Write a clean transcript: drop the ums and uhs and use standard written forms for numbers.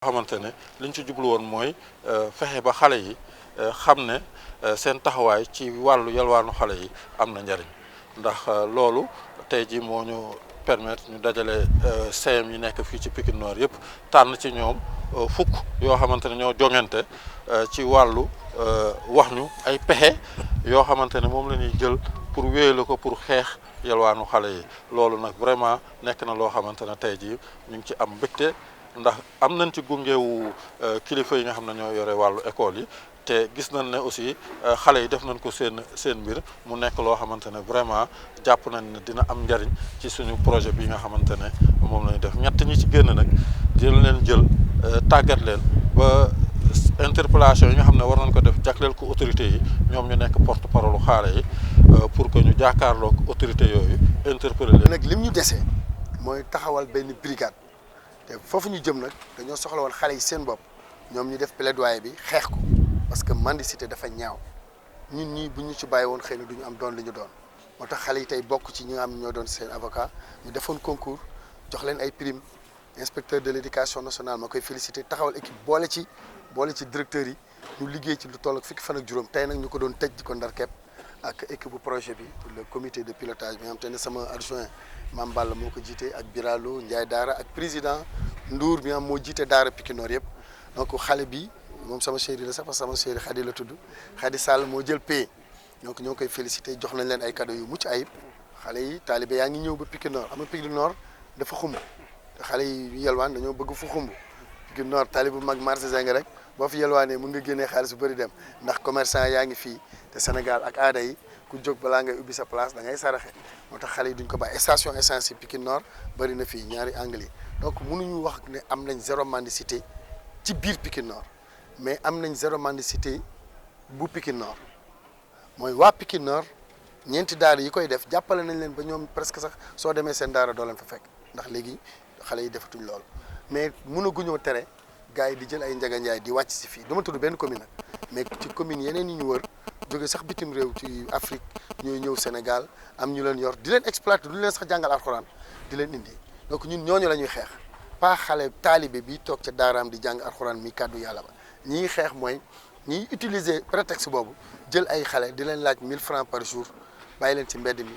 xamante ne liñ ci jublu woon mooy fexe ba xale yi xam ne seen taxawaay ci wàllu yalwaanu xale yi am na njariñ ndax loolu tey ji moo ñu permettre ñu dajale CM yi nekk fii ci Pikine Nord yëpp tànn ci ñoom fukk yoo xamante ne ñoo jongante ci wàllu wax ñu ay pexe yoo xamante ne moom la ñuy jël pour wéyale ko pour xeex yalwaanu xale yi loolu nag vraiment nekk na loo xamante ne tey jii ñu ngi ci am mbégte ndax am nañ ci gungeewu kilifa yi nga xam ne ñoo yore wàllu école yi te gis nañ ne aussi xale yi def nañ ko seen mbir mu nekk loo xamante ne vraiment jàpp nañ ne dina am njariñ ci suñu projet bi nga xamante ne moom la ñu def ñett ñi ci génn nag dina leen jël tàggat leen ba interpellation yi nga xam ne war nañ ko def jagleel ko autorité yi ñoom ñu nekk porte parole xale yi pour que ñu jàkkaarloog autorité yooyu interpeller leen. nag lim ñu dese mooy taxawal benn brigade te foofu ñu jëm nag dañoo soxla woon xale yi seen bopp ñoom ñu def plaidoyer bi xeex ko parce que mendicité dafa ñaaw ñun ñii bu ñu ci bàyyi woon xëy na du ñu am doon li ñu doon moo tax xale yi tey bokk ci ñi nga xam ne ñoo doon seen avocat ñu defoon concours jox leen ay prime inspecteur de l' éducation nationale ma koy félicité taxawal équipe boole ci directeurs yi ñu liggéey ci lu toll ak fukki fan ak juróom tey nag ñu ko doon tëj di ko ndar kepp ak équipe bu projet bi le comité de pilotage bi nga xam te ne sama adjoint Mame Balla moo ko jiite ak Biralo Ndiaye Daara ak président Ndour bi nga xam moo jiite Daara Pikine Nord yëpp donc xale bi moom sama chéri la sax parce que sama chéri Khady la tudd Khady Sall moo jël paie donc ñoo ngi koy félicité jox nañ leen ay cadeaux yu mucc ayib xale yi taalibe yaa ngi ñëw ba Pikine Nord xam nga Pikine Nord dafa xumb te xale yi yelwaan dañoo bëgg fu xumb Pikine Nord taalibe bu mag marché Zeng rek boo fi yelwaanee mën nga génnee xaalis bu bëri dem ndax commerçant yaa ngi fii te Sénégal ak aada yi ku jóg balaa ngay ubbi sa place da ngay saraxe moo tax xale yi duñ ko bàyyi station essence yi Pikine Nord bëri na fii ñaari angle yi donc mënuñu wax ne am nañ zéro mendicité ci biir Pikine Nord mais am nañ zéro mendicité bu Pikine Nord mooy waa Pikine Nord ñeenti daara yi koy def jàppale nañ leen ba ñoom presque sax soo demee seen daara doo leen fa fekk ndax léegi xale yi defatuñ loolu mais mënaguñoo tere gars yi di jël ay njaganjaay di wàcc si fii dama tudd benn commune nag mais ci commune yeneen yi ñu wër jóge sax bitim réew ci Afrique ñooy ñëw Sénégal am ñu leen yor di leen exploiter du leen sax jàngal alxuraan di leen indi donc ñun ñooñu la ñuy xeex pas xale taalibe bi toog ca daaraam di jàng alxuraan mi kàddu yàlla ba ñi xeex mooy ñiy utiliser prétexte boobu jël ay xale di leen laaj 1000 francs par jour bàyyi leen ci mbedd mi